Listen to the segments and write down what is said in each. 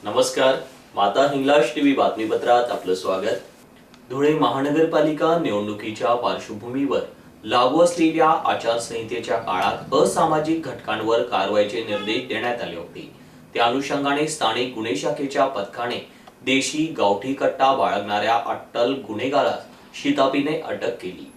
नमस्कार. माता हिंगलाज टीव्ही बातमीपत्रात आपलं स्वागत. धुळे महानगरपालिका निवडणुकीच्या पार्श्वभूमीवर लागू असलेल्या आचारसंहितेच्या काळात असामाजिक घटकांवर कारवाईचे निर्देश देण्यात आले होते. त्या अनुषंगाने स्थानिक गुन्हे शाखेच्या पथकाने देशी गावठी कट्टा बाळगणाऱ्या अट्टल गुन्हेगारास शिताफीने अटक केली.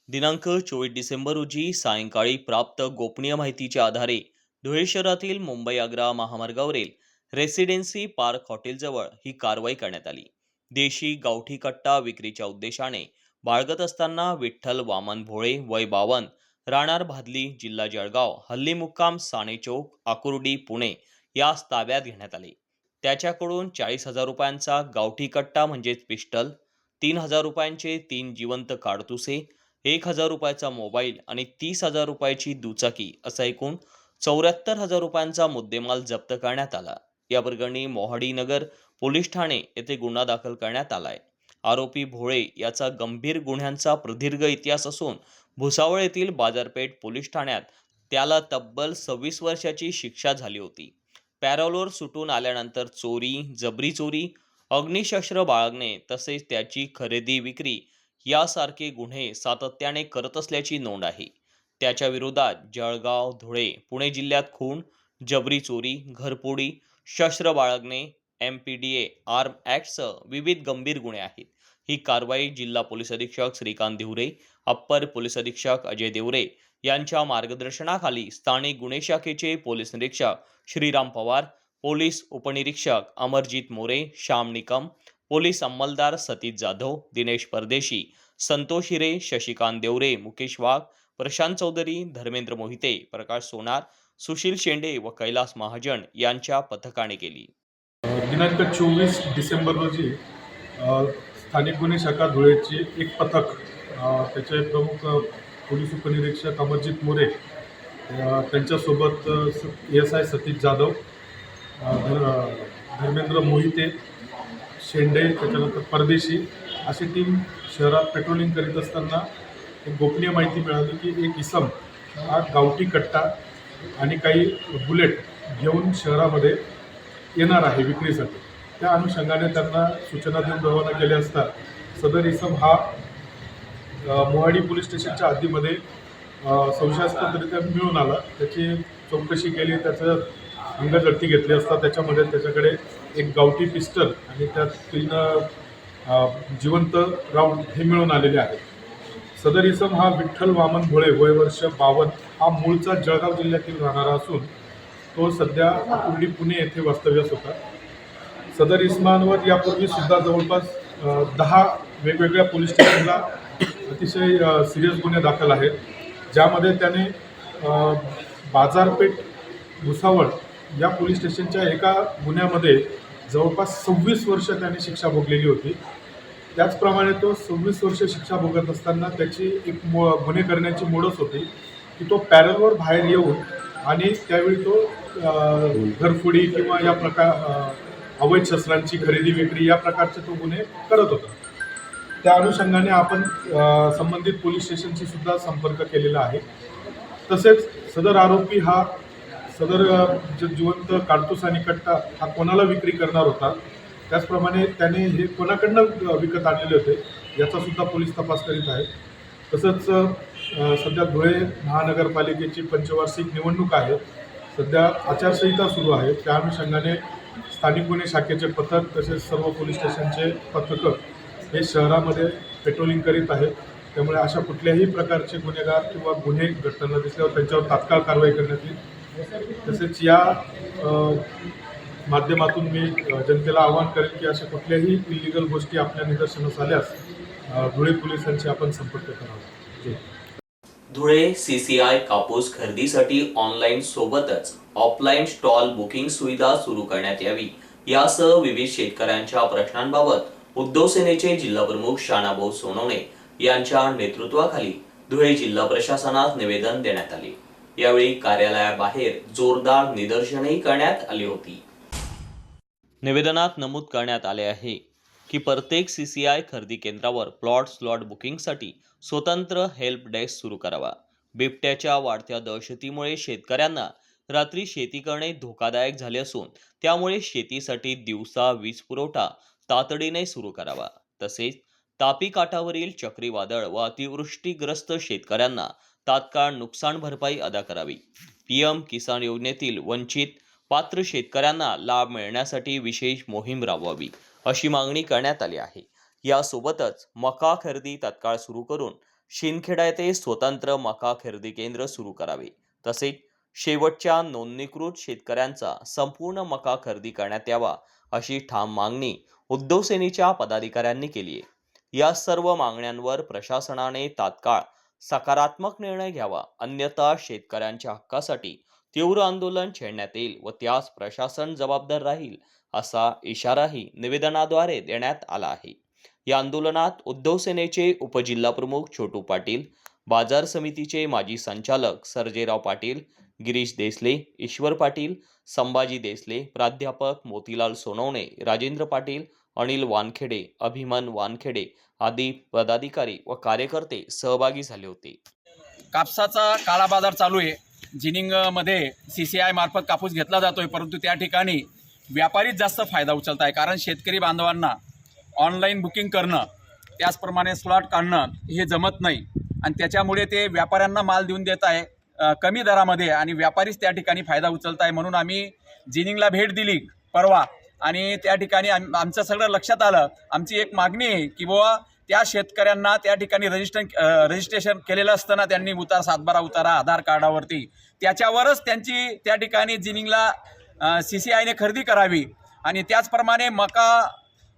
दिनांक 24 डिसेंबर रोजी सायंकाळी प्राप्त गोपनीय माहितीच्या आधारे धुळे शहरातील मुंबई आग्रा महामार्गावरील रेसिडेन्सी पार्क हॉटेलजवळ ही कारवाई करण्यात आली. देशी गावठी कट्टा विक्रीच्या उद्देशाने बाळगत असताना विठ्ठल वामन भोळे वय 52 राहणार भादली जिल्हा जळगाव हल्ली मुक्काम साणे चौक आकुर्डी पुणे यास ताब्यात घेण्यात आले. त्याच्याकडून 40,000 रुपयांचा गावठी कट्टा म्हणजेच पिस्टल, 3,000 रुपयांचे 3 जिवंत काडतुसे, 1,000 रुपयाचा मोबाईल आणि 30,000 रुपयाची दुचाकी असा एकूण 74,000 रुपयांचा मुद्देमाल जप्त करण्यात आला. या प्रकरणी मोहाडी नगर पोलीस ठाणे येथे गुन्हा दाखल करण्यात आलाय. आरोपी भोळे याचा गंभीर गुन्ह्यांचा प्रदीर्घ इतिहास असून भुसावळ येथील बाजारपेठ पोलीस ठाण्यात त्याला तब्बल 26 वर्षाची शिक्षा झाली होती. पॅरोलवर सुटून आल्यानंतर चोरी, जबरी चोरी, अग्निशस्त्र बाळगणे तसेच त्याची खरेदी विक्री यासारखे गुन्हे सातत्याने करत असल्याची नोंद आहे. त्याच्या विरोधात जळगाव, धुळे, पुणे जिल्ह्यात खून, जबरी चोरी, घरफोडी, शस्त्र बाळगणे, MPDA आर्म ॲक्टसह विविध गंभीर गुन्हे आहेत. ही कारवाई जिल्हा पोलीस अधीक्षक श्रीकांत दिवरे, अप्पर पोलीस अधीक्षक अजय देवरे यांच्या मार्गदर्शनाखाली स्थानिक गुन्हे शाखेचे पोलीस निरीक्षक श्रीराम पवार, पोलीस उपनिरीक्षक अमरजीत मोरे, श्याम निकम, पोलीस अंमलदार सतीश जाधव, दिनेश परदेशी, संतोष हिरे, शशिकांत देवरे, मुकेश वाघ, प्रशांत चौधरी, धर्मेंद्र मोहिते, प्रकाश सोनार, सुशील शेंडे व कैलास महाजन यांच्या पथकाने केली. दिनांक 24 डिसेंबर रोजी स्थानिक गुन्हे शाखा धुळेचे एक पथक, त्याचे प्रमुख पोलीस उपनिरीक्षक अमरजीत मोरे, त्यांच्यासोबत ASI सतीश जाधव, धर्मेंद्र मोहिते, शेंडे, त्याच्यानंतर परदेशी अशी टीम शहरात पेट्रोलिंग करीत असताना एक गोपनीय माहिती मिळाली की एक इसम हा गावठी कट्टा आणि काही बुलेट घेऊन शहरामध्ये येणार आहे विक्रीसाठी. त्या अनुषंगाने त्यांना सूचना देऊन रवाना केले असता सदर इसम हा मोहाडी पोलीस स्टेशनच्या हद्दीमध्ये संशयास्पदरित्या मिळून आला. त्याची चौकशी केली, त्याचं अंगझडती घेतली असता त्याच्यामध्ये त्याच्याकडे एक गावठी पिस्टल आणि त्यात 3 जिवंत राऊंड हे मिळून आलेले आहेत. सदर इसम हा विठ्ठल वामन भोळे वय वर्ष 52 हा मूळचा जळगाव जिल्ह्यातील राहणारा असून तो सध्या आकुर्डी पुणे येथे वास्तव्यास होता. सदर इसमांवर यापूर्वी सुद्धा जवळपास 10 वेगवेगळ्या पोलीस स्टेशनला अतिशय सिरियस गुन्हे दाखल आहेत, ज्यामध्ये त्याने बाजारपेठ भुसावळ या पोलीस स्टेशनच्या एका गुन्ह्यामध्ये जवळपास 26 वर्ष त्याने शिक्षा भोगलेली होती. त्याचप्रमाणे तो 26 वर्ष शिक्षा भोगत असताना त्याची एक गुन्हे करण्याची मोडच होती की तो पॅरलवर बाहेर येऊन आणि त्यावेळी तो घरफोडी किंवा या अवैध शस्त्रांची खरेदी विक्री या प्रकारचे तो गुन्हे करत होता. त्या अनुषंगाने आपण संबंधित पोलीस स्टेशनशी सुद्धा संपर्क केलेला आहे. तसेच सदर आरोपी हा सदर जिवंत काडतूस आणि कट्टा हा कोणाला विक्री करणार होता, त्याचप्रमाणे त्याने हे कोणाकडनं विकत आणलेले होते याचा सुद्धा पोलीस तपास करीत आहेत. तसंच सध्या धुळे महानगरपालिकेची पंचवार्षिक निवडणूक आहे, सध्या आचारसंहिता सुरू आहे. त्या अनुषंगाने स्थानिक गुन्हे शाखेचे पथक तसेच सर्व पोलीस स्टेशनचे पथकं हे शहरामध्ये पेट्रोलिंग करीत आहेत. त्यामुळे अशा कुठल्याही प्रकारचे गुन्हेगार किंवा गुन्हे घडताना दिसल्यावर त्यांच्यावर तात्काळ कारवाई करण्यात येईल. तसेच या माध्यमातून मी जनतेला आवाहन करेन की अशा कुठल्याही इलिगल गोष्टी आपल्या निदर्शनास आल्यास धुळे पोलिसांशी आपण संपर्क करावा. धुळे CCI कापूस खरेदीसाठी ऑनलाईन सोबतच ऑफलाईन स्टॉल बुकिंग सुविधा सुरू करण्यात यावी यासह विविध शेतकऱ्यांच्या प्रश्नांबाबत उद्धव सेनेचे जिल्हा प्रमुख शानाभाऊ सोनवणे यांच्या नेतृत्वाखाली धुळे जिल्हा प्रशासनास निवेदन देण्यात आले. यावेळी कार्यालयाबाहेर जोरदार निदर्शनही करण्यात आली होती. निवेदनात नमूद करण्यात आले आहे की प्रत्येक CCI खरेदी केंद्रावर प्लॉट स्लॉट बुकिंगसाठी स्वतंत्र हेल्प डेस्क सुरू करावा. बिबट्याच्या वाढत्या दहशतीमुळे शेतकऱ्यांना रात्री शेती करणे धोकादायक झाले असून त्यामुळे शेतीसाठी दिवसा वीज पुरवठा तातडीने सुरू करावा. तसेच तापी काठावरील चक्रीवादळ व अतिवृष्टीग्रस्त शेतकऱ्यांना तात्काळ नुकसान भरपाई अदा करावी. पीएम किसान योजनेतील वंचित पात्र शेतकऱ्यांना लाभ मिळण्यासाठी विशेष मोहीम राबवावी अशी मागणी करण्यात आली आहे. यासोबतच मका खरेदी तात्काळ सुरू करून शिंदखेडा येथे स्वतंत्र मका खरेदी केंद्र सुरू करावे. तसेच शेवटच्या नोंदणीकृत शेतकऱ्यांचा संपूर्ण मका खरेदी करण्यात यावा अशी ठाम मागणी उद्धव सेनेच्या पदाधिकाऱ्यांनी केली आहे. या सर्व मागण्यांवर प्रशासनाने तात्काळ सकारात्मक निर्णय घ्यावा, अन्यथा शेतकऱ्यांच्या हक्कासाठी तीव्र आंदोलन छेडण्यात येईल व त्यास प्रशासन जबाबदार राहील असा इशाराही निवेदनाद्वारे देण्यात आला आहे. या आंदोलनात उद्धव सेनेचे उपजिल्हाप्रमुख छोटू पाटील, बाजार समितीचे माजी संचालक सर्जेराव पाटील, गिरीश देसले, ईश्वर पाटील, संभाजी देसले, प्राध्यापक मोतीलाल सोनवणे, राजेंद्र पाटील, अनिल वानखेडे, अभिमन वानखेडे आदी पदाधिकारी व कार्यकर्ते सहभागी झाले होते. कापसाचा काळा बाजार चालू आहे. जिनिंगमध्ये CCI मार्फत कापूस घेतला जातोय, परंतु त्या ठिकाणी व्यापारीच जास्त फायदा उचलत आहे. कारण शेतकरी बांधवांना ऑनलाईन बुकिंग करणं, त्याचप्रमाणे स्लॉट काढणं हे जमत नाही आणि त्याच्यामुळे ते व्यापाऱ्यांना माल देऊन देत आहे कमी दरामध्ये आणि व्यापारीच त्या ठिकाणी फायदा उचलत आहे. म्हणून आम्ही जिनिंगला भेट दिली परवा आणि त्या ठिकाणी आमचं सगळं लक्षात आलं. आमची एक मागणी आहे की बुवा त्या शेतकऱ्यांना त्या ठिकाणी रजिस्ट्रेशन केलेलं असताना त्यांनी उतारा, सातबारा उतारा आधार कार्डावरती त्याच्यावरच त्यांची त्या ठिकाणी जिनिंगला CCIने खरेदी करावी. आणि त्याचप्रमाणे मका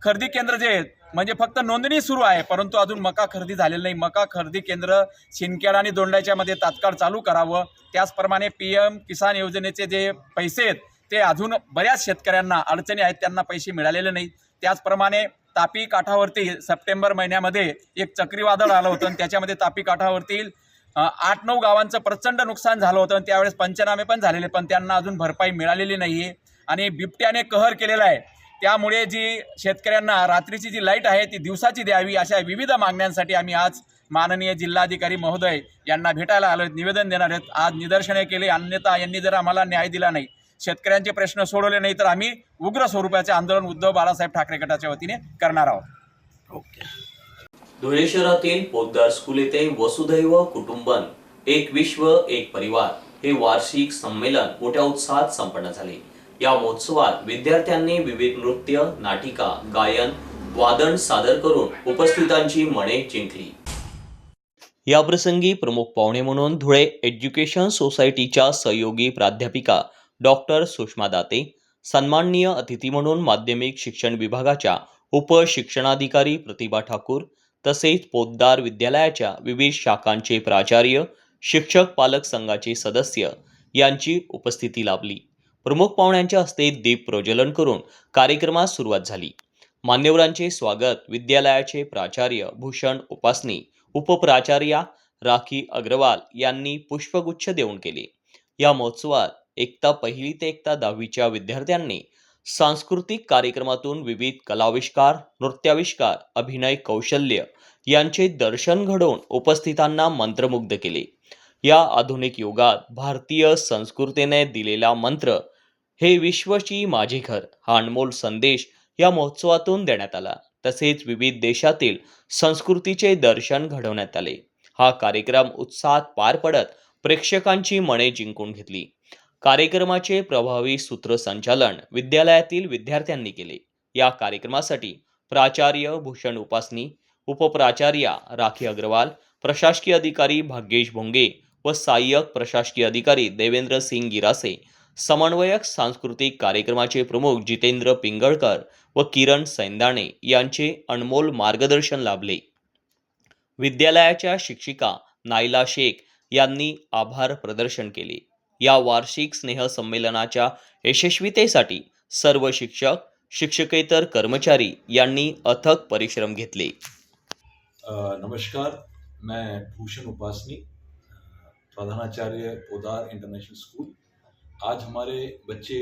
खरेदी केंद्र जे आहेत म्हणजे फक्त नोंदणी सुरू आहे, परंतु अजून मका खरेदी झालेलं नाही. मका खरेदी केंद्र शिंदखेडा आणि दोंडाच्यामध्ये तात्काळ चालू करावं. त्याचप्रमाणे PM किसान योजनेचे जे पैसे आहेत ते अजून बऱ्याच शेतकऱ्यांना अडचणी आहेत, त्यांना पैसे मिळालेले नाही. त्याचप्रमाणे तापी काठावरती सप्टेंबर महिन्यामध्ये एक चक्रीवादळ आलं होतं आणि त्याच्यामध्ये तापी काठावरती 8-9 गावांचं प्रचंड नुकसान झालं होतं आणि त्यावेळेस पंचनामे पण झालेले, पण त्यांना अजून भरपाई मिळालेली नाही आहे आणि बिबट्याने कहर केलेला आहे. त्यामुळे जी शेतकऱ्यांना रात्रीची जी लाईट आहे ती दिवसाची द्यावी, अशा विविध मागण्यांसाठी आम्ही आज माननीय जिल्हाधिकारी महोदय यांना भेटायला आलो, निवेदन देणार आहेत. आज निदर्शने केले, अन्यथा यांनी जर आम्हाला न्याय दिला नाही, शेतकऱ्यांचे प्रश्न सोडवले नाही तर आम्ही उग्र स्वरूपाचे आंदोलन उद्धव बाळासाहेब ठाकरे गटाच्या वतीने करणार आहोत. ओके. धुळे शहरातील पोद्दार स्कूल येथे वसुधैव कुटुंबन एक विश्व एक परिवार हे वार्षिक संमेलन मोठ्या उत्साहात संपन्न झाले. या महोत्सवात विद्यार्थ्यांनी विविध नृत्य, नाटिका, गायन, वादन सादर करून उपस्थितांची मने जिंकली. या प्रसंगी प्रमुख पाहुणे म्हणून धुळे एज्युकेशन सोसायटीच्या सहयोगी प्राध्यापिका डॉक्टर सुषमा दाते, सन्माननीय अतिथी म्हणून माध्यमिक शिक्षण विभागाच्या उपशिक्षणाधिकारी प्रतिभा ठाकूर, तसेच पोद्दार विद्यालयाच्या विविध शाखांचे प्राचार्य, शिक्षक पालक संघाचे सदस्य यांची उपस्थिती लाभली. प्रमुख पाहुण्यांच्या हस्ते दीप प्रज्वलन करून कार्यक्रमास सुरुवात झाली. मान्यवरांचे स्वागत विद्यालयाचे प्राचार्य भूषण उपासनी, उपप्राचार्या राखी अग्रवाल यांनी पुष्पगुच्छ देऊन केले. या महोत्सवात एकता पहिली ते एकता 10वीच्या विद्यार्थ्यांनी सांस्कृतिक कार्यक्रमातून विविध कलाविष्कार, नृत्याविष्कार, अभिनय कौशल्य यांचे दर्शन घडवून उपस्थितांना मंत्रमुग्ध केले. या आधुनिक युगात भारतीय संस्कृतीने दिलेला मंत्र हे विश्वची माझे घर हा अनमोल संदेश या महोत्सवातून देण्यात आला. तसेच विविध देशातील संस्कृतीचे दर्शन घडवण्यात आले. हा कार्यक्रम उत्साहात पार पडत प्रेक्षकांची मने जिंकून घेतली. कार्यक्रमाचे प्रभावी सूत्रसंचालन विद्यालयातील विद्यार्थ्यांनी केले. या कार्यक्रमासाठी प्राचार्य भूषण उपासनी, उपप्राचार्या राखी अग्रवाल, प्रशासकीय अधिकारी भाग्येश भोंगे व सहाय्यक प्रशासकीय अधिकारी देवेंद्र सिंग गिरासे, समन्वयक सांस्कृतिक कार्यक्रमाचे प्रमुख जितेंद्र पिंगळकर व किरण सैंदाणे यांचे अनमोल मार्गदर्शन लाभले. विद्यालयाच्या शिक्षिका नायला शेख यांनी आभार प्रदर्शन केले. या वार्षिक स्नेह संमेलनाच्या यशस्वीतेसाठी सर्व शिक्षक, शिक्षकेतर कर्मचारी यांनी अथक परिश्रम घेतले. नमस्कार, मैं भूषण उपासनी, प्रधानाचार्य पोद्दार इंटरनेशनल स्कूल। आज हमारे बच्चे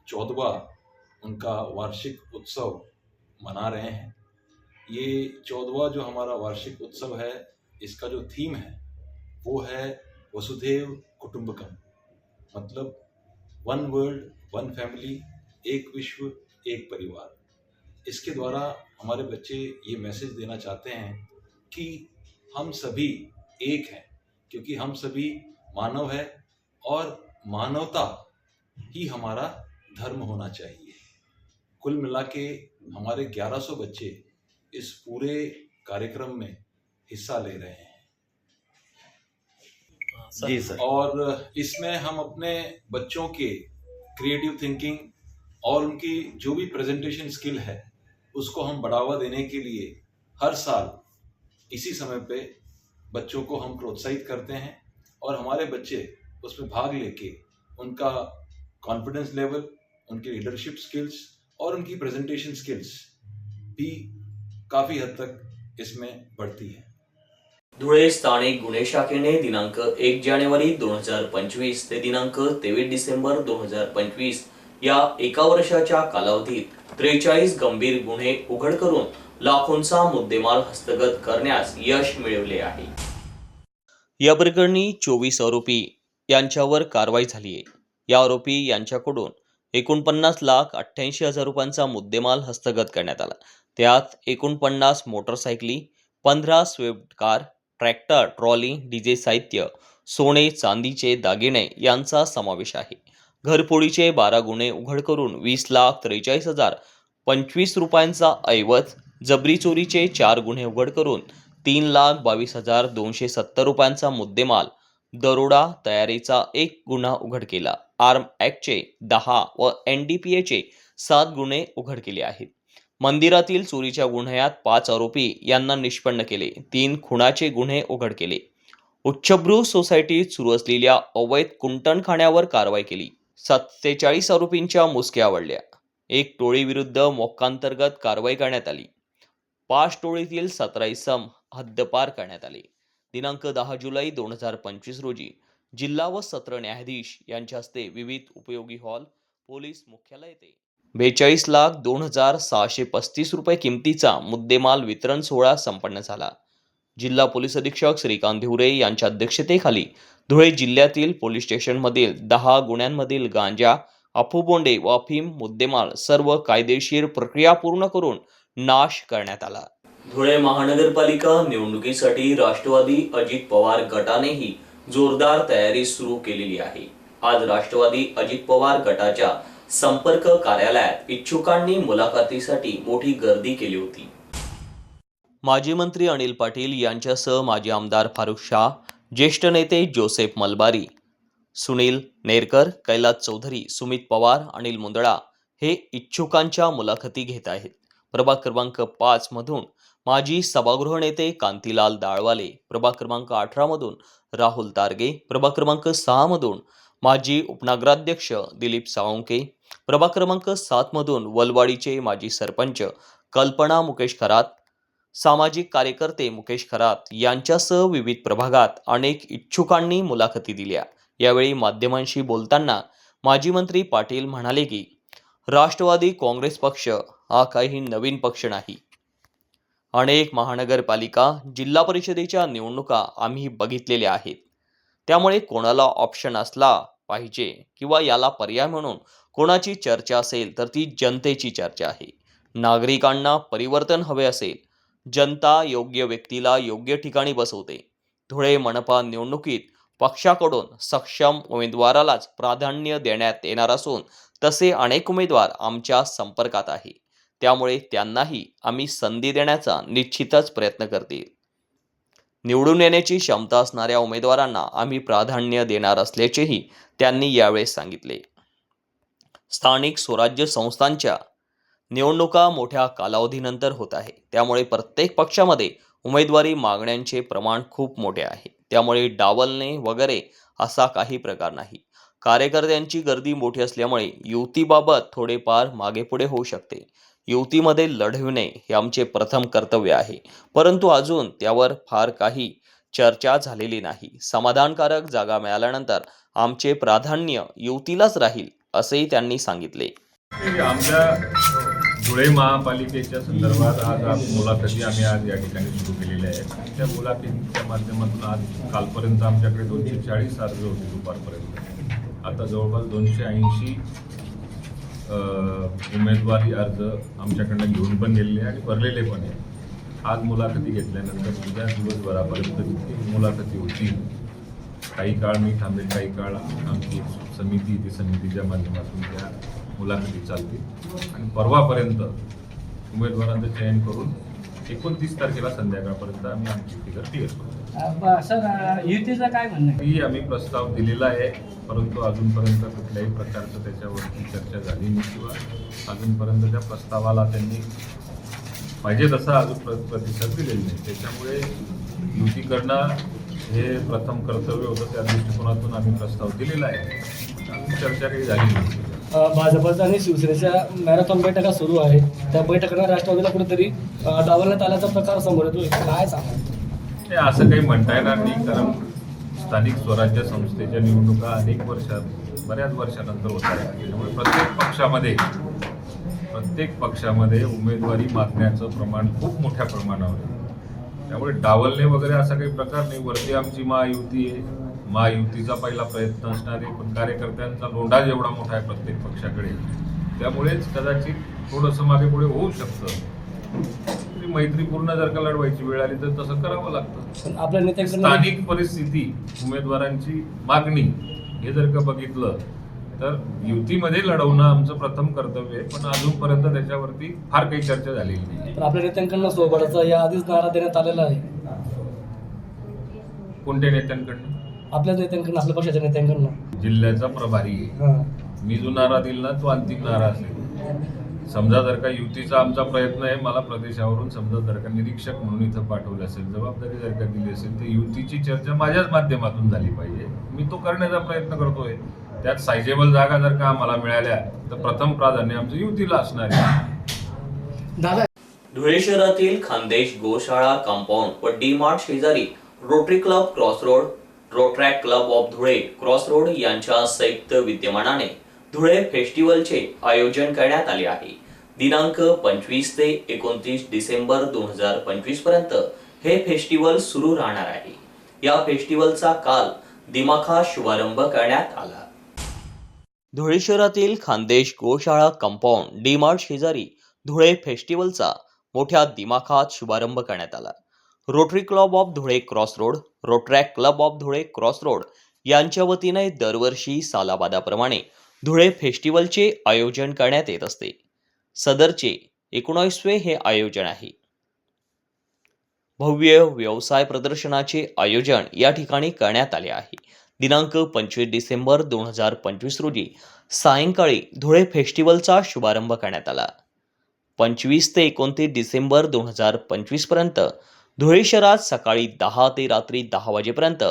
14वां उनका वार्षिक उत्सव मना रहे हैं। ये 14वां जो हमारा वार्षिक उत्सव है, इसका जो थीम है वो है वसुधैव कुटुंबकम, मतलब वन वर्ल्ड वन फैमिली, एक विश्व एक परिवार। इसके द्वारा हमारे बच्चे ये मैसेज देना चाहते हैं कि हम सभी एक हैं, क्योंकि हम सभी मानव हैं और मानवता ही हमारा धर्म होना चाहिए। कुल मिला के हमारे 1100 बच्चे इस पूरे कार्यक्रम में हिस्सा ले रहे हैं जी सर। और इसमें हम अपने बच्चों के क्रिएटिव थिंकिंग और उनकी जो भी प्रेजेंटेशन स्किल है उसको हम बढ़ावा देने के लिए हर साल इसी समय पे बच्चों को हम प्रोत्साहित करते हैं और हमारे बच्चे उसमें भाग लेके उनका कॉन्फिडेंस लेवल, उनकी लीडरशिप स्किल्स और उनकी प्रेजेंटेशन स्किल्स भी काफ़ी हद तक इसमें बढ़ती है। धुळे स्थानिक गुन्हे शाखेने दिनांक 1 जानेवारी 2025 ते दिनांक 23 डिसेंबर 2025 या एका वर्षाच्या कालावधीत 43 गंभीर गुन्हे उघड करून लाखोंचा मुद्देमाल हस्तगत करण्यास यश मिळवले आहे। या प्रकरणी 24 आरोपी यांच्यावर कारवाई झाली आहे। या आरोपी यांच्याकडून 49,88,000 रुपयांचा मुद्देमाल हस्तगत करण्यात आला। त्यात 49 मोटरसायकली, 15 Swift car, tractor, trolley, DJ साहित्य, सोने चांदीचे दागिने यांचा समावेश आहे। घरफोडीचे 12 गुन्हे उघड करून 20,43,025 रुपयांचा ऐवज, जबरी चोरीचे 4 गुन्हे उघड करून 3,22,270 रुपयांचा मुद्देमाल, दरोडा तयारीचा 1 गुन्हा उघड केला, आर्म ॲक्टचे 10 व NDPAचे 7 गुन्हे उघड केले आहेत। मंदिरातील चोरीच्या गुन्ह्यात 5 आरोपी यांना निष्पन्न केले, 3 खुनाचे गुन्हे उघड केले। उच्चभ्रू सोसायटीत सुरू असलेल्या अवैध कुंटणखाण्यावर कारवाई केली, 47 आरोपींच्या मुसक्या आवळल्या। 1 टोळीविरुद्ध मोक्कांतर्गत कारवाई करण्यात आली। 5 टोळीतील 17 इसम हद्दपार करण्यात आले। दिनांक 10 जुलै 2025 रोजी जिल्हा व सत्र न्यायाधीश यांच्या हस्ते विविध उपयोगी हॉल, पोलीस मुख्यालय येथे 42,02,635 रुपये किमतीचा मुद्देमाल वितरण सोहळा संपन्न झाला। जिल्हा पोलीस अधीक्षक श्रीकांत धिवरे यांच्या अध्यक्षतेखाली धुळे जिल्ह्यातील पोलीस स्टेशनमधील 10 गुन्ह्यांमधील गांजा, अफूबोंडे व अफीम मुद्देमाल सर्व कायदेशीर प्रक्रिया पूर्ण करून नाश करण्यात आला। धुळे महानगरपालिका निवडणुकीसाठी राष्ट्रवादी अजित पवार गटानेही जोरदार तयारी सुरू केलेली आहे। आज राष्ट्रवादी अजित पवार गटाच्या संपर्क कार्यालयात इच्छुकांनी मुलाखतीसाठी मोठी गर्दी केली होती। माजी मंत्री अनिल पाटील यांच्यासह माजी आमदार फारुख शाह, ज्येष्ठ नेते जोसेफ मलबारी, सुनील नेरकर, कैलास चौधरी, सुमित पवार, अनिल मुंदळा हे इच्छुकांच्या मुलाखती घेत आहेत। प्रभाग क्रमांक 5 मधून माजी सभागृह नेते कांतीलाल दाळवाले, प्रभाग क्रमांक 18 मधून राहुल तारगे, प्रभाग क्रमांक 6 मधून माजी उपनगराध्यक्ष दिलीप साळुंके, प्रभाग क्रमांक 7 मधून वलवाडीचे माजी सरपंच कल्पना मुकेश खरात, सामाजिक कार्यकर्ते मुकेश खरात यांच्यासह विविध प्रभागात अनेक इच्छुकांनी मुलाखती दिल्या। यावेळी माध्यमांशी बोलताना माजी मंत्री पाटील म्हणाले की राष्ट्रवादी काँग्रेस पक्ष हा काही नवीन पक्ष नाही। अनेक महानगरपालिका, जिल्हा परिषदेच्या निवडणुका आम्ही बघितलेल्या आहेत। त्यामुळे कोणाला ऑप्शन असला पाहिजे किंवा याला पर्याय म्हणून कोणाची चर्चा असेल तर ती जनतेची चर्चा आहे। नागरिकांना परिवर्तन हवे असेल, जनता योग्य व्यक्तीला योग्य ठिकाणी बसवते। धुळे मनपा निवडणुकीत पक्षाकडून सक्षम उमेदवारालाच प्राधान्य देण्यात येणार असून तसे अनेक उमेदवार आमच्या संपर्कात आहे। त्यामुळे त्यांनाही आम्ही संधी देण्याचा निश्चितच प्रयत्न करतील। निवडून येण्याची क्षमता असणाऱ्या उमेदवारांना आम्ही प्राधान्य देणार असल्याचेही त्यांनी यावेळी सांगितले। स्थानिक स्वराज्य संस्थांच्या निवडणुका मोठ्या कालावधीनंतर होत आहे। त्यामुळे प्रत्येक पक्षामध्ये उमेदवारी मागण्यांचे प्रमाण खूप मोठे आहे। त्यामुळे डावलणे वगैरे असा काही प्रकार नाही। कार्यकर्त्यांची गर्दी मोठी असल्यामुळे युतीबाबत थोडेफार मागेपुढे होऊ शकते। युतीमध्ये लढविणे हे आमचे प्रथम कर्तव्य आहे, परंतु अजून त्यावर फार काही चर्चा झालेली नाही। समाधानकारक जागा मिळाल्यानंतर आमचे प्राधान्य युतीलाच राहील असेही त्यांनी सांगितले। आमच्या धुळे महापालिकेच्या संदर्भात आज मुलाखती आम्ही आज या ठिकाणी सुरू केलेल्या आहेत। त्या मुलाखतीच्या माध्यमातून आज कालपर्यंत आमच्याकडे 240 अर्ज होते दुपारपर्यंत आता जवळपास 280 उमेदवारी अर्ज आमच्याकडनं घेऊन पण गेलेले आणि भरलेले पण आहे. आज मुलाखती घेतल्यानंतर उद्या दिवसभरापर्यंत जितकी मुलाखती होती, काही काळ मी थांबेल, काही काळ आमची समिती ती समितीच्या माध्यमातून त्या मुलाखती चालतील आणि परवापर्यंत उमेदवारांचं चयन करून 29 तारखेला संध्याकाळपर्यंत आम्ही आमची फिगर क्लिअर करू. सर युतीचं काय म्हणणं आहे? ही आम्ही प्रस्ताव दिलेला आहे, परंतु अजूनपर्यंत कुठल्याही प्रकारचं त्याच्यावरती चर्चा झाली नाही किंवा अजूनपर्यंत त्या प्रस्तावाला त्यांनी पाहिजे तसा अजून प्रतिसाद दिलेला नाही. त्याच्यामुळे युती करणं हे प्रथम कर्तव्य होतं, त्या दृष्टिकोनातून आम्ही प्रस्ताव दिलेला आहे. अजून चर्चा काही झाली नाही. भाजपचा आणि शिवसेनेच्या मॅरेथॉन बैठका सुरू आहे. त्या बैठकांना राष्ट्रवादीला कुठेतरी डावलण्यात आल्याचा प्रकार समोर येतो. काय सांगाल? हे असं काही म्हणता येणार नाही, कारण स्थानिक स्वराज्य संस्थेच्या निवडणुका बऱ्याच वर्षानंतर होत आहेत. त्याच्यामुळे प्रत्येक पक्षामध्ये उमेदवारी मागण्याचं प्रमाण खूप मोठ्या प्रमाणावर आहे. त्यामुळे डावलणे वगैरे असा काही प्रकार नाही. वरती आमची महायुती आहे, महायुतीचा पहिला प्रयत्न असणार आहे, पण कार्यकर्त्यांचा लोंढा जेवढा मोठा आहे प्रत्येक पक्षाकडे, त्यामुळेच कदाचित थोडंसं मागे पुढे होऊ शकतं. मैत्रीपूर्ण जर का लढवायची वेळ आली तर तसं करावं लागतं. आपल्या नेत्यांकडून स्थानिक परिस्थिती, उमेदवारांची मागणी हे जर का बघितलं तर युतीमध्ये लढवणं आमचं प्रथम कर्तव्य आहे, पण अजूनपर्यंत त्याच्यावरती फार काही चर्चा झालेली नाही. आपल्या नेत्यांकडून सोबतचा या आधीच नारा देण्यात आलेला आहे. कोणत्या नेत्यांकडनं? आपल्या नेत्यांकडून, आपल्या पक्षाच्या नेत्यांकडून. जिल्ह्याचा प्रभारी आहे, मी जो नारा दिला ना तो अंतिम नारा असेल. समजा जर का युतीचा आमचा प्रयत्न आहे, मला प्रदेशावरून समजा जर का निरीक्षक म्हणून इथं पाठवलं असेल, जबाबदारी जर का दिली असेल, तर युतीची चर्चा माझ्याच माध्यमातून झाली पाहिजे. मी तो करण्याचा प्रयत्न करतोय. त्यात सायझेबल जागा जर का आम्हाला मिळाल्या तर प्रथम प्राधान्य आमचं युतीला असणार आहे. दादा, धुळे शहरातील खानदेश गोशाळा कंपाऊंड व डी मार्ट शेजारी rotary club crossroad, रोट्रॅक club of Dhule crossroad यांच्या संयुक्त विद्यमानाने धुळे फेस्टिवलचे आयोजन करण्यात आले आहे. दिनांक 25 ते 29 डिसेंबर 2025 पर्यंत हे फेस्टिवल सुरू राहणार आहे. या फेस्टिवलचा काल दिमाखात शुभारंभ करण्यात आला. धुळे शहरातील खानदेश गोशाळा कंपाऊंड डी मार्ट शेजारी धुळे फेस्टिवलचा मोठ्या दिमाखात शुभारंभ करण्यात आला. Rotary club of Dhule crossroad, रोट्रॅक club of Dhule crossroad यांच्या वतीने दरवर्षी सालाबादाप्रमाणे धुळे फेस्टिवलचे आयोजन करण्यात येत असते. सदरचे 19वे हे आयोजन आहे. भव्य व्यवसाय प्रदर्शनाचे आयोजन या ठिकाणी करण्यात आले आहे. दिनांक 25 डिसेंबर 2025 रोजी सायंकाळी धुळे फेस्टिवलचा शुभारंभ करण्यात आला. 25 ते 29 डिसेंबर 2025 पर्यंत धुळे शहरात सकाळी 10 ते रात्री 10 वाजेपर्यंत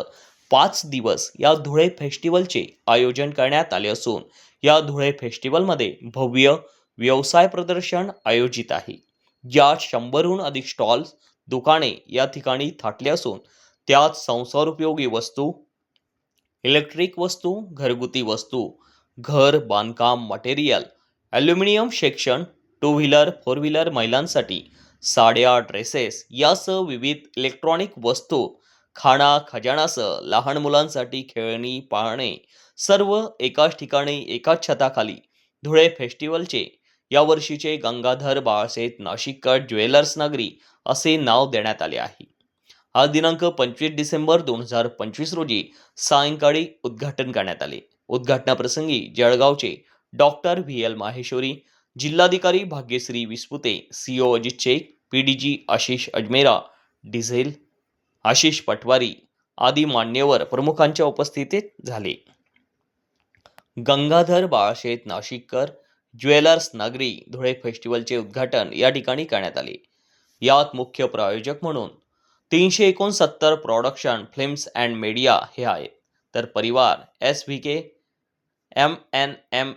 5 दिवस या धुळे फेस्टिवलचे आयोजन करण्यात आले असून या धुळे फेस्टिवलमध्ये भव्य व्यवसाय प्रदर्शन आयोजित आहे. ज्यात 100हून अधिक स्टॉल्स, दुकाने या ठिकाणी थाटले असून त्यात संसारोपयोगी वस्तू, इलेक्ट्रिक वस्तू, घरगुती वस्तू, घर बांधकाम material, aluminium section, 2 wheeler 4 wheeler महिलांसाठी साड्या, ड्रेसेस यासह विविध इलेक्ट्रॉनिक वस्तू, खाणा खजानासह लहान मुलांसाठी खेळणी, पाळणे सर्व एकाच ठिकाणी एकाच छताखाली धुळे फेस्टिवलचे यावर्षीचे गंगाधर बाळासाहेब नाशिककर ज्वेलर्स नगरी असे नाव देण्यात आले आहे. आज दिनांक 25 डिसेंबर 2025 रोजी सायंकाळी उद्घाटन करण्यात आले. उद्घाटनाप्रसंगी जळगावचे डॉक्टर VL माहेश्वरी, जिल्हाधिकारी भाग्यश्री विस्पुते, CO अजित शेख, PDG आशिष अजमेरा, डिझेल आशिष पटवारी आदी मान्यवर प्रमुखांच्या उपस्थितीत झाले. गंगाधर बाळासाहेब नाशिककर ज्वेलर्स नगरी धुळे फेस्टिवलचे उद्घाटन या ठिकाणी करण्यात आले. यात मुख्य प्रायोजक म्हणून 369 प्रोडक्शन फिल्म्स अँड मीडिया हे आहेत, तर परिवार SVK, MNMIMS,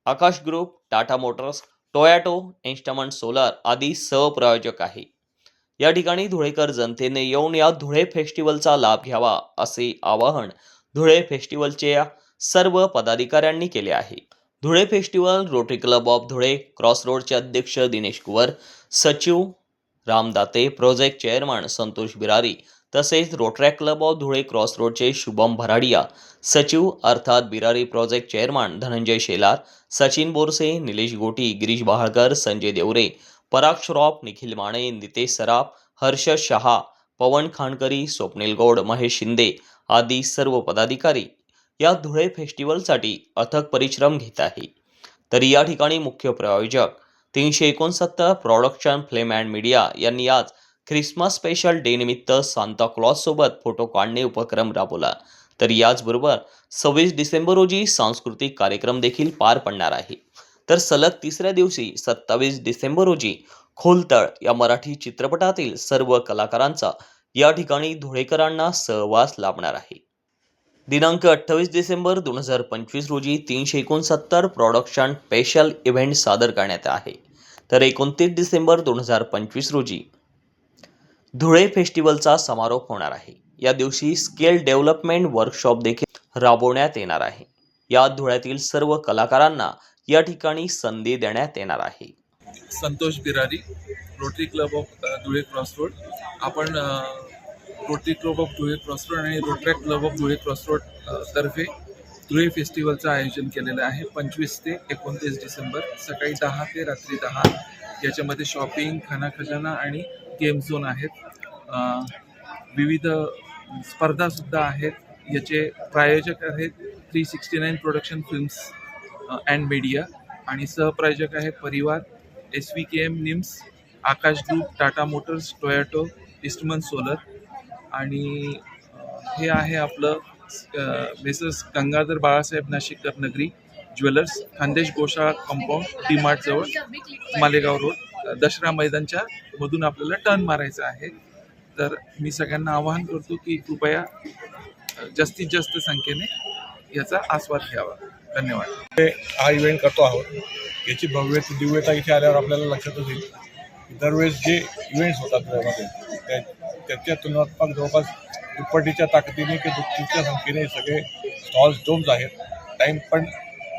Akash group, Tata motors, Toyota, instrument solar आदी सहप्रायोजक आहे. या ठिकाणी धुळेकर जनतेने येऊन या धुळे फेस्टिवलचा लाभ घ्यावा असे आवाहन धुळे फेस्टिवलच्या सर्व पदाधिकाऱ्यांनी केले आहे. Dhule festival rotary club of Dhule क्रॉसरोडचे अध्यक्ष दिनेश कुवर, सचिव राम दाते, प्रोजेक्ट चेअरमन संतोष बिरारी, तसेच Rotaract club of Dhule cross रोडचे शुभम भराडिया, सचिव अर्थात बिरारी प्रोजेक्ट चेअरमन धनंजय शेलार, सचिन बोरसे, निलेश गोटी, गिरीश बहाळकर, संजय देवरे, पराग श्रॉफ, निखिल माने, नितेश सराफ, हर्ष शहा, पवन खानकरी, स्वप्नील गौड, महेश शिंदे आदी सर्व पदाधिकारी या धुळे फेस्टिवलसाठी अथक परिश्रम घेत आहे. तर या ठिकाणी मुख्य प्रायोजक 369 प्रोडक्शन फ्लेम अँड मीडिया यांनी आज ख्रिसमस स्पेशल डे निमित्त सांता क्लॉज सोबत फोटो काढणे उपक्रम राबवला. तर याचबरोबर 26 डिसेंबर रोजी सांस्कृतिक कार्यक्रम देखील पार पडणार आहे. तर सलग तिसऱ्या दिवशी 27 डिसेंबर रोजी खोलतळ या मराठी चित्रपटातील सर्व कलाकारांचा या ठिकाणी धुळेकरांना सहवास लाभणार आहे. दिनांक 28 डिसेंबर 2025 रोजी 369 प्रोडक्शन स्पेशल इव्हेंट सादर करण्यात आहे. तर 29 डिसेंबर 2025 रोजी धुळे फेस्टिवलचा समारोप होणार आहे. या दिवशी स्किल डेव्हलपमेंट वर्कशॉप देखील राबवण्यात येणार आहे. या धुळ्यातील सर्व कलाकारांना या ठिकाणी संधी देण्यात येणार आहे. Santosh Birari, rotary club of Dhule cross road. आपण rotary club of Dhule cross road आणि Rotaract club of Dhule cross road तर्फे धुळे फेस्टिवलचं आयोजन केलेलं आहे. 25 ते 29 डिसेंबर सकाळी 10 ते रात्री 10. याच्यामध्ये शॉपिंग, खाना खजाना आणि गेम झोन आहेत. विविध स्पर्धासुद्धा आहेत. याचे प्रायोजक आहेत 369 प्रोडक्शन फिल्म्स अँड मीडिया आणि सहप्रायोजक आहे परिवार, SVKM निम्स, Akash group, Tata motors, Toyota, Eastman solar आणि हे आहे आपलं मेसर्स गंगाधर बाळासाहेब नाशिककर नगरी ज्वेलर्स, खानदेश गोशाळा कंपाऊंड, डी-मार्ट जवळ, मालेगाव रोड, दसरा मैदानच्या मधून आपल्याला टर्न मारायचा आहे. तर मी सगळ्यांना आवाहन करतो की कृपया जास्तीत जास्त संख्येने याचा आस्वाद घ्यावा. धन्यवाद. हा इव्हेंट करतो आहोत. याची भव्यता दिव्यता इथे आल्यावर आपल्याला लक्षातच येईल की दरवेळेस जे इव्हेंट्स होतात त्यामध्ये त्याच्या तुलनात्मक जवळपास दुप्पटीच्या ताकदीने की दुप्पटीच्या संख्येने सगळे स्टॉल्स डोम्स आहेत. टाईम पण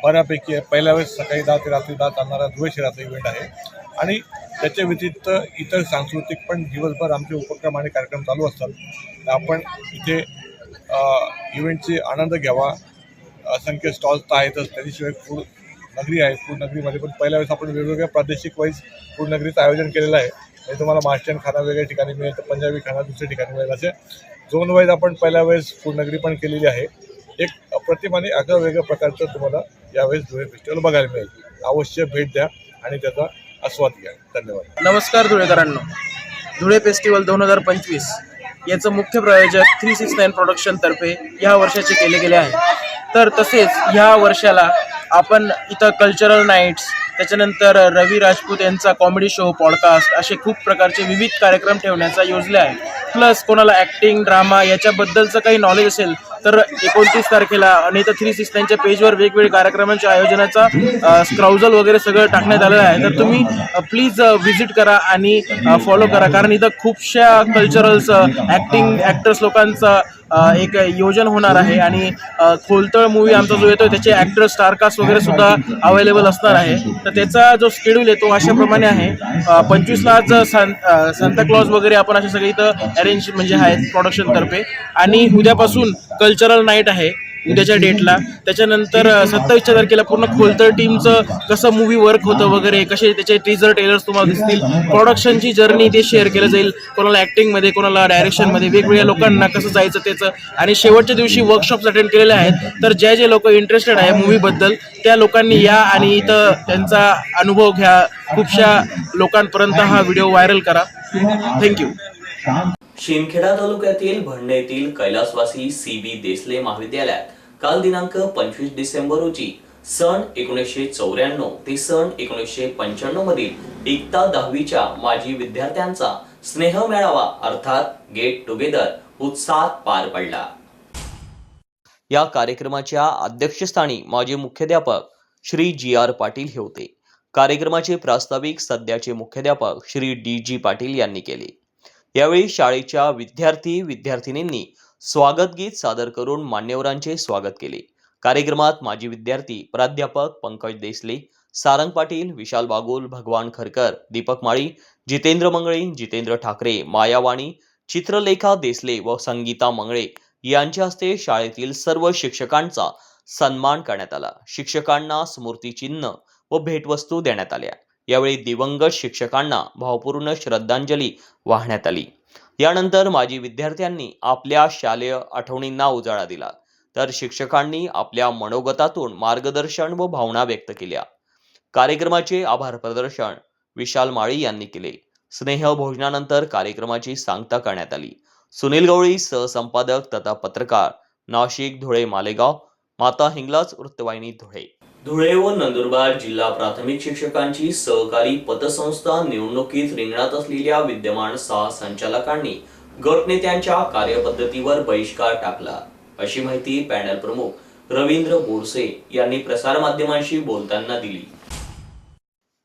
बऱ्यापैकी आहे. पहिल्या वेळेस सकाळी 10 ते रात्री 10 चालणारा धुळे शहराचा इव्हेंट आहे आणि त्याच्या व्यतिरिक्त इतर सांस्कृतिक पण दिवसभर आमचे उपक्रम आणि कार्यक्रम चालू असतात. तर आपण इथे इव्हेंटची आनंद घ्यावा. असंख्य स्टॉल्स तर आहेतच, त्याच्याशिवाय फूड नगरी आहे. फूड नगरीमध्ये पण पहिल्या वेळेस आपण वेगवेगळ्या प्रादेशिक वाईज फूड नगरीचं आयोजन केलेलं आहे. म्हणजे तुम्हाला महाराष्ट्रीयन खाना वेगळ्या ठिकाणी मिळेल, तर पंजाबी खाना दुसऱ्या ठिकाणी मिळेल. असे झोन वाईज आपण पहिल्या वेळेस फूड नगरी पण केलेली आहे. एक अप्रतिम आणि आगळं वेगळ्या प्रकारचं तुम्हाला यावेळेस धुळे फेस्टिवल बघायला मिळेल. अवश्य भेट द्या आणि त्याचा आस्वाद घ्या. धन्यवाद. नमस्कार धुळेकरांनो. धुळे फेस्टिवल 2025 याचं मुख्य प्रायोजक 369 प्रोडक्शनतर्फे ह्या वर्षाचे केले गेले आहे. तर तसेच ह्या वर्षाला आपण इथं कल्चरल नाईट्स, त्याच्यानंतर रवी राजपूत यांचा कॉमेडी शो, पॉडकास्ट असे खूप प्रकारचे विविध कार्यक्रम ठेवण्याचा योजले आहे. प्लस कोणाला ॲक्टिंग, ड्रामा याच्याबद्दलचं काही नॉलेज असेल तर 29 तारखेला आणि तर 369च्या पेजवर वेगवेगळ्या कार्यक्रमांच्या आयोजनाचा स्क्राउजल वगैरे सगळं टाकण्यात आलेलं आहे. तर तुम्ही प्लीज व्हिजिट करा आणि फॉलो करा, कारण इथं खूपशा कल्चरल्स, ॲक्टर्स लोकांचा एक योजना होणार आहे आणि खोलतळ मूवी आमचा जो येतो त्याचे ॲक्टर, स्टारकास्ट वगैरे सुद्धा अवेलेबल असणार आहे. तर त्याचा जो शेड्यूल आहे तो अशाप्रमाणे आहे. 25ला आज सांता क्लॉज वगैरे आपण असे सगळे इथं अरेंज म्हणजे आहेत प्रोडक्शनतर्फे. आणि उद्यापासून कल्चरल नाईट आहे उद्याच्या डेटला. त्याच्यानंतर 27च्या तारखेला पूर्ण खोलतळ टीमचं कसं मूवी वर्क होतं वगैरे, कसे त्याचे टीजर ट्रेलर्स तुम्हाला दिसतील. प्रोडक्शनची जर्नी ते शेअर केलं जाईल. कोणाला ॲक्टिंगमध्ये, कोणाला डायरेक्शनमध्ये, वेगवेगळ्या लोकांना कसं जायचं त्याचं. आणि शेवटच्या दिवशी वर्कशॉप्स अटेंड केलेले आहेत. तर जे लोक इंटरेस्टेड आहे मूवीबद्दल त्या लोकांनी या आणि इथं त्यांचा अनुभव घ्या. खूपशा लोकांपर्यंत हा व्हिडिओ व्हायरल करा. थँक्यू. शिंदखेडा तालुक्यातील भंड येथील कैलासवासी CB देसले महाविद्यालयात काल दिनांक 25 डिसेंबर रोजी सन 1994 ते सन 1995 मधील इयत्ता 10वीच्या माजी विद्यार्थ्यांचा स्नेह मेळावा अर्थात गेट टुगेदर उत्साहात पार पडला. या कार्यक्रमाच्या अध्यक्षस्थानी माजी मुख्याध्यापक श्री GR पाटील हे होते. कार्यक्रमाचे प्रास्ताविक सध्याचे मुख्याध्यापक श्री DG पाटील यांनी केले. यावेळी शाळेच्या विद्यार्थी-विद्यार्थिनींनी स्वागत गीत सादर करून मान्यवरांचे स्वागत केले. कार्यक्रमात माजी विद्यार्थी प्राध्यापक पंकज देसले, सारंग पाटील, विशाल बागुल, भगवान खरकर, दीपक माळी, जितेंद्र मंगळे, जितेंद्र ठाकरे, माया वाणी, चित्रलेखा देसले व संगीता मंगळे यांच्या हस्ते शाळेतील सर्व शिक्षकांचा सन्मान करण्यात आला. शिक्षकांना स्मृतिचिन्ह व भेटवस्तू देण्यात आल्या. यावेळी दिवंगत शिक्षकांना भावपूर्ण श्रद्धांजली वाहण्यात आली. यानंतर माजी विद्यार्थ्यांनी आपल्या शालेय आठवणींना उजाळा दिला, तर शिक्षकांनी आपल्या मनोगतातून मार्गदर्शन व भावना व्यक्त केल्या. कार्यक्रमाचे आभार प्रदर्शन विशाल माळी यांनी केले. स्नेह भोजनानंतर कार्यक्रमाची सांगता करण्यात आली. सुनील गवळी सहसंपादक तथा पत्रकार, नाशिक, धुळे, मालेगाव. माता हिंगलाज वृत्तवाहिनी, धुळे. धुळे व नंदुरबार जिल्हा प्राथमिक शिक्षकांची सहकारी पतसंस्था निवडणुकीत रिंगणात असलेल्या विद्यमान 6 संचालकांनी गटनेत्यांच्या कार्यपद्धतीवर बहिष्कार टाकला, अशी माहिती पॅनल प्रमुख रवींद्र बोरसे यांनी प्रसारमाध्यमांशी बोलताना दिली.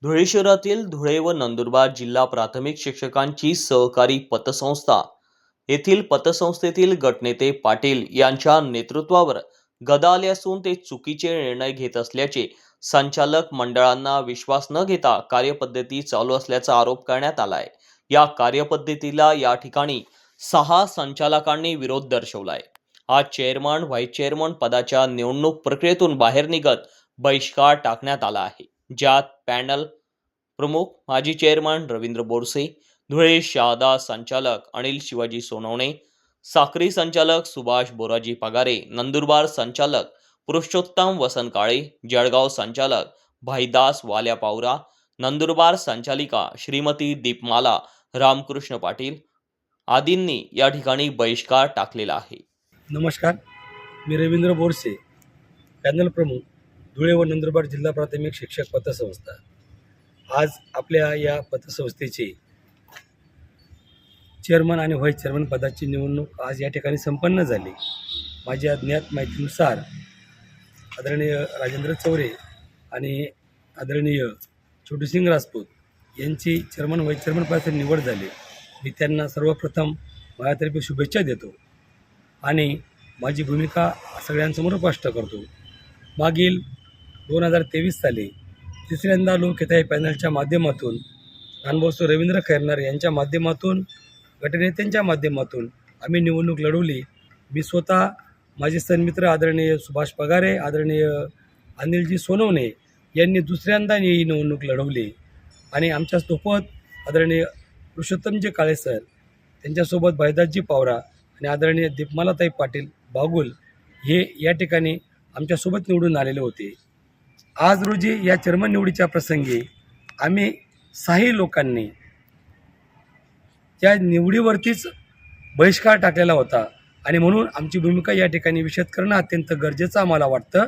धुळे शहरातील धुळे व नंदुरबार जिल्हा प्राथमिक शिक्षकांची सहकारी पतसंस्था येथील पतसंस्थेतील गटनेते पाटील यांच्या नेतृत्वावर गदा आले असून ते चुकीचे निर्णय घेत असल्याचे संचालक मंडळांना विश्वास न घेता कार्यपद्धती चालू असल्याचा आरोप करण्यात आलाय. या कार्यपद्धतीला या ठिकाणी 6 संचालकांनी विरोध दर्शवलाय. आज चेअरमन, व्हाईस चेअरमन पदाच्या निवडणूक प्रक्रियेतून बाहेर निघत बहिष्कार टाकण्यात आला आहे, ज्यात पॅनल प्रमुख माजी चेअरमन रवींद्र बोरसे, धुळे शहादा संचालक अनिल शिवाजी सोनवणे, साक्री संचालक सुभाष बोराजी पगारे, नंदुरबार संचालक पुरुषोत्तम वसंत काळे, जळगाव संचालक भाईदास वाल्या पावरा, नंदुरबार संचालिका श्रीमती दीपमाला रामकृष्ण पाटील आदींनी या ठिकाणी बहिष्कार टाकलेला आहे. नमस्कार, मी रवींद्र बोरसे, पॅनल प्रमुख, धुळे व नंदुरबार जिल्हा प्राथमिक शिक्षक पतसंस्था. आज आपल्या या पतसंस्थेची चेअरमन आणि व्हाईस चेअरमन पदाची निवडणूक आज या ठिकाणी संपन्न झाली. माझ्या ज्ञात माहितीनुसार आदरणीय राजेंद्र चौरे आणि आदरणीय छोटूसिंग राजपूत यांची चेअरमन व्हाईस चेअरमन पदाची निवड झाली. मी त्यांना सर्वप्रथम माझ्यातर्फे शुभेच्छा देतो आणि माझी भूमिका सगळ्यांसमोर स्पष्ट करतो. मागील 2023 साली तिसऱ्यांदा लोकहित पॅनलच्या माध्यमातून अनुभवस्थ रवींद्र खैरनार यांच्या माध्यमातून गटनेत्यांच्या माध्यमातून आम्ही निवडणूक लढवली. मी स्वतः माझे सन्मित्र आदरणीय सुभाष पगारे, आदरणीय अनिलजी सोनवणे यांनी दुसऱ्यांदा ही निवडणूक लढवली आणि आमच्या सोबत आदरणीय पुरुषोत्तमजी काळे सर, त्यांच्यासोबत भाईदासजी पावरा आणि आदरणीय दीपमालाताई पाटील बागुल हे या ठिकाणी आमच्यासोबत निवडून आलेले होते. आज रोजी या चेअरमन निवडीच्या प्रसंगी आम्ही 6 लोकांनी त्या निवडीवरतीच बहिष्कार टाकलेला होता आणि म्हणून आमची भूमिका या ठिकाणी विशद करणं अत्यंत गरजेचं आम्हाला वाटतं.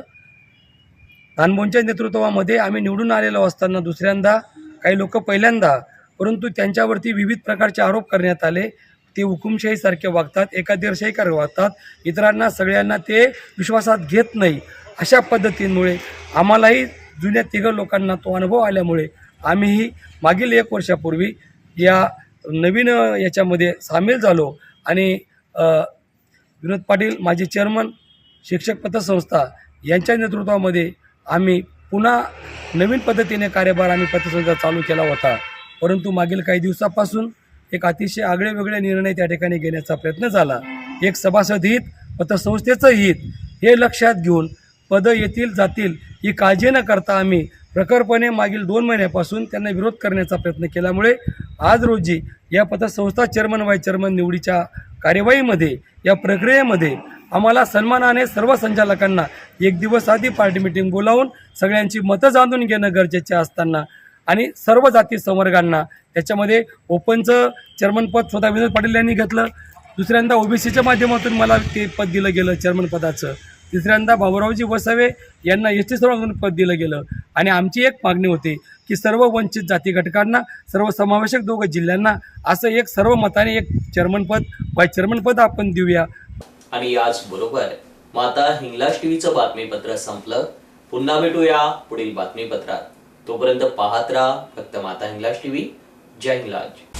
नानभाऊंच्या नेतृत्वामध्ये आम्ही निवडून आलेलो असताना दुसऱ्यांदा काही लोक पहिल्यांदा, परंतु त्यांच्यावरती विविध प्रकारचे आरोप करण्यात आले. ते हुकुमशाहीसारखे वागतात, एकाधिकारशाहीसारखे वागतात, इतरांना सगळ्यांना ते विश्वासात घेत नाही. अशा पद्धतीमुळे आम्हालाही जुन्या 3 लोकांना तो अनुभव आल्यामुळे आम्हीही मागील 1 वर्षापूर्वी या नवीन याच्यामध्ये सामील झालो आणि विनोद पाटील माजी चेअरमन शिक्षक पतसंस्था यांच्या नेतृत्वामध्ये आम्ही पुन्हा नवीन पद्धतीने कार्यभार आम्ही पतसंस्था चालू केला होता. परंतु मागील काही दिवसापासून एक अतिशय आगळेवेगळे निर्णय त्या ठिकाणी घेण्याचा प्रयत्न झाला. एक सभासद हित, पतसंस्थेचं हित हे लक्षात घेऊन पदं येतील जातील ही काळजी न करता आम्ही प्रखरपणे मागील 2 महिन्यापासून त्यांना विरोध करण्याचा प्रयत्न केल्यामुळे आज रोजी या पतसंस्था चेअरमन व्हाईस चेअरमन निवडीच्या कार्यवाहीमध्ये, या प्रक्रियेमध्ये आम्हाला सन्मानाने सर्व संचालकांना 1 दिवस आधी पार्टी मिटिंग बोलावून सगळ्यांची मतं जाणून घेणं गरजेचे असताना आणि सर्व जाती संवर्गांना त्याच्यामध्ये ओपनचं चेअरमन पद स्वतः विनोद पाटील यांनी घेतलं. दुसऱ्यांदा ओबीसीच्या माध्यमातून मला ते पद दिलं गेलं चेअरमन पदाचं. तिसऱ्यांदा बाबूरावजी वसावे यांना एसटी सर्वांगीण पद दिलं गेलं आणि आमची एक मागणी होती की सर्व वंचित जाती घटकांना, सर्व समावेशक 2 जिल्ह्यांना असं एक सर्व मताने एक चेअरमन पद, व्हाईस चेअरमन पद आपण देऊया. आणि याच बरोबर माता हिंगलाज टीव्हीचं बातमीपत्र संपलं. पुन्हा भेटूया पुढील बातमीपत्रात. तोपर्यंत पाहत राहा फक्त माता हिंगलाज टीव्ही. जय हिंगलाज.